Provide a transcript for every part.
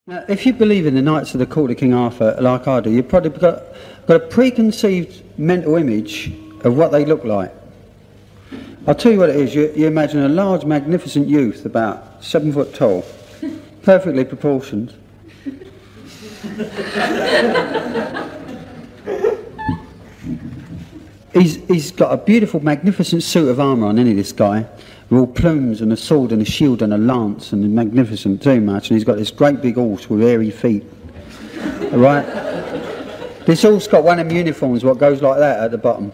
Now, if you believe in the Knights of the Court of King Arthur, like I do, you've probably got a preconceived mental image of what they look like. I'll tell you what it is. You imagine a large, magnificent youth, about 7 foot tall, perfectly proportioned. He's got a beautiful, magnificent suit of armour on, isn't he, this guy? With all plumes and a sword and a shield and a lance and magnificent too much. And he's got this great big horse with hairy feet. All right? This horse got one of them uniforms, what goes like that at the bottom.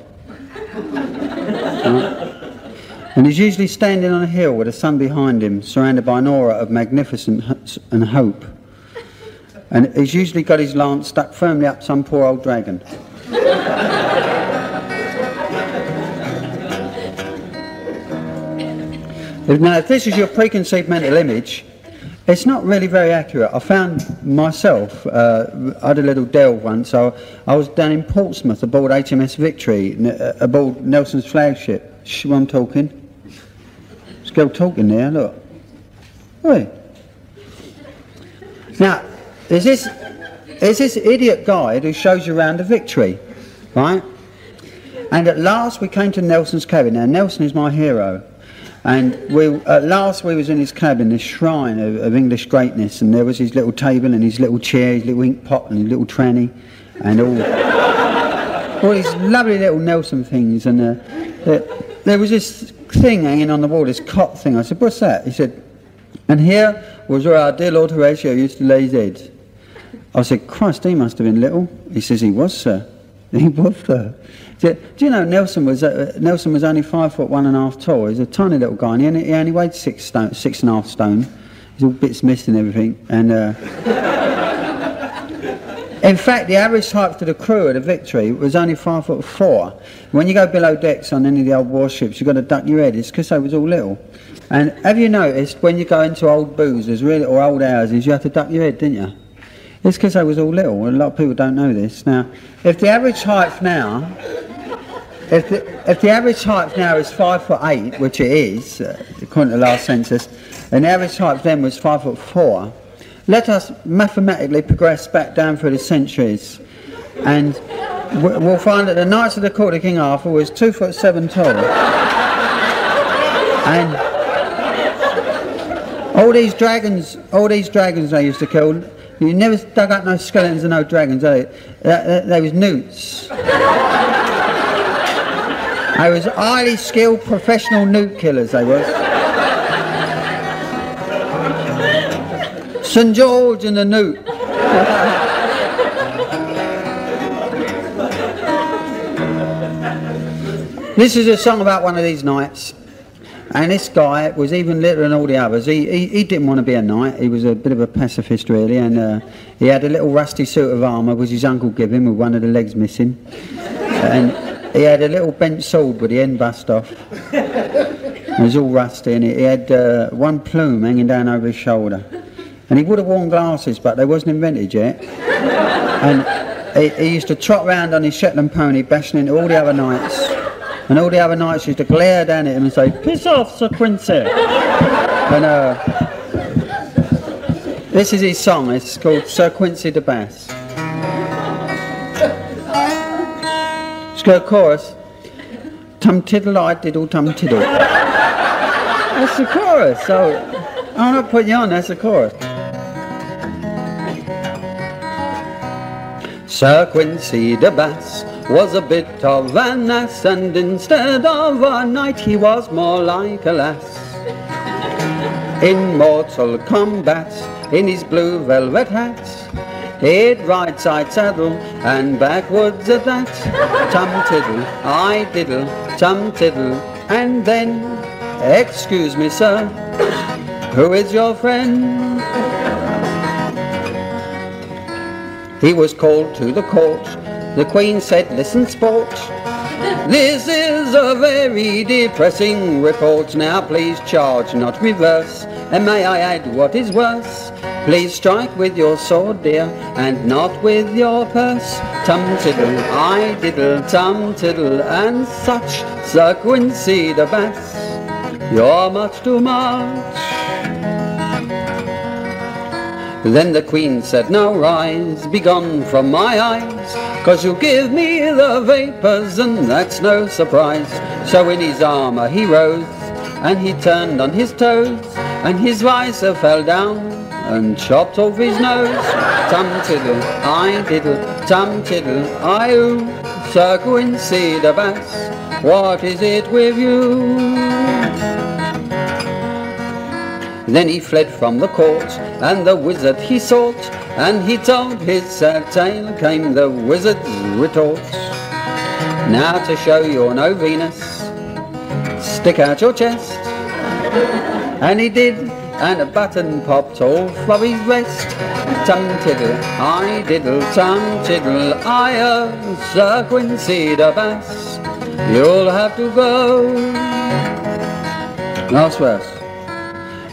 Right? And he's usually standing on a hill with the sun behind him, surrounded by an aura of magnificence and hope. And he's usually got his lance stuck firmly up some poor old dragon. Now, if this is your preconceived mental image, it's not really very accurate. I found myself, I had a little delve once, so I was down in Portsmouth aboard HMS Victory, aboard Nelson's flagship. Shh, what I'm talking. There's a girl talking there, look. Oi. Now, there's this idiot guide who shows you around the Victory, right? And at last we came to Nelson's cabin. Now, Nelson is my hero. And at last we was in his cabin, this shrine of English greatness, and there was his little table and his little chair, his little ink pot and his little tranny, and all these lovely little Nelson things. And there was this thing hanging on the wall, this cot thing. I said, what's that? He said, and here was where our dear Lord Horatio used to lay his head. I said, Christ, he must have been little. He says, he was, sir. He was, sir. Do you know Nelson was only 5 foot 1.5 tall. He's a tiny little guy, and he only weighed 6.5 stone. He's all bits missing and everything. And in fact, the average height for the crew of the Victory was only 5 foot 4. When you go below decks on any of the old warships, you've got to duck your head. It's because they was all little. And have you noticed when you go into old boozers, really, or old houses, you have to duck your head, didn't you? It's because they was all little. A lot of people don't know this. Now, if the average height now, if the average height now is 5 foot 8, which it is, according to the last census, and the average height then was 5 foot 4, let us mathematically progress back down through the centuries, and we'll find that the Knights of the Court of King Arthur was 2 foot 7 tall, and all these dragons they used to kill. You never dug up no skeletons and no dragons, they was newts. They was highly skilled professional newt killers, they was. St George and the newt. This is a song about one of these knights. And this guy was even littler than all the others. He didn't want to be a knight. He was a bit of a pacifist, really. And he had a little rusty suit of armour, which his uncle gave him, with one of the legs missing. And he had a little bent sword with the end bust off. It was all rusty, and he had one plume hanging down over his shoulder. And he would have worn glasses, but they wasn't invented yet. And he used to trot round on his Shetland pony, bashing into all the other knights. And all the other knights used to glare down at him and say, piss off, Sir Quincy. And this is his song. It's called Sir Quincy the Bass. Let's go chorus. Tum tiddle, I diddle, tum tiddle. That's the chorus. So I'm not putting you on, that's the chorus. Sir Quincy the Bass was a bit of an ass, and instead of a knight he was more like a lass. In mortal combat, in his blue velvet hat, he'd ride side saddle and backwards at that. Tum tiddle, I diddle, tum tiddle, and then, excuse me sir, who is your friend? He was called to the court. The Queen said, listen sport, this is a very depressing report. Now please charge, not reverse, and may I add what is worse, please strike with your sword dear, and not with your purse. Tum tiddle, I diddle, tum tiddle, and such, Sir Quincy the Bass, you're much too much. Then the Queen said, now rise, be gone from my eyes, 'cause you give me the vapours, and that's no surprise. So in his armour he rose, and he turned on his toes, and his visor fell down, and chopped off his nose. Tum tiddle, I diddle, tum tiddle, I oo, Sir Quincy the Bass, what is it with you? Then he fled from the court, and the wizard he sought, and he told his sad tale, came the wizard's retort. Now to show you're no Venus, stick out your chest. And he did, and a button popped off of his vest. Tum tiddle, I diddle, tum tiddle, I Sir Quincy the Bass, you'll have to go. Last verse.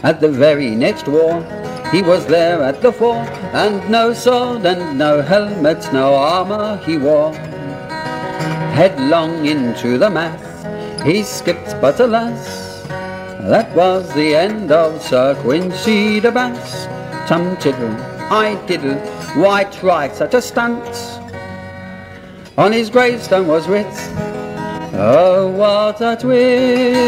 At the very next war, he was there at the fore, and no sword and no helmet, no armour he wore. Headlong into the mass he skipped, but alas, that was the end of Sir Quincy the Bass. Tum tiddle, I diddle, why try such a stunt? On his gravestone was writ, oh what a twist!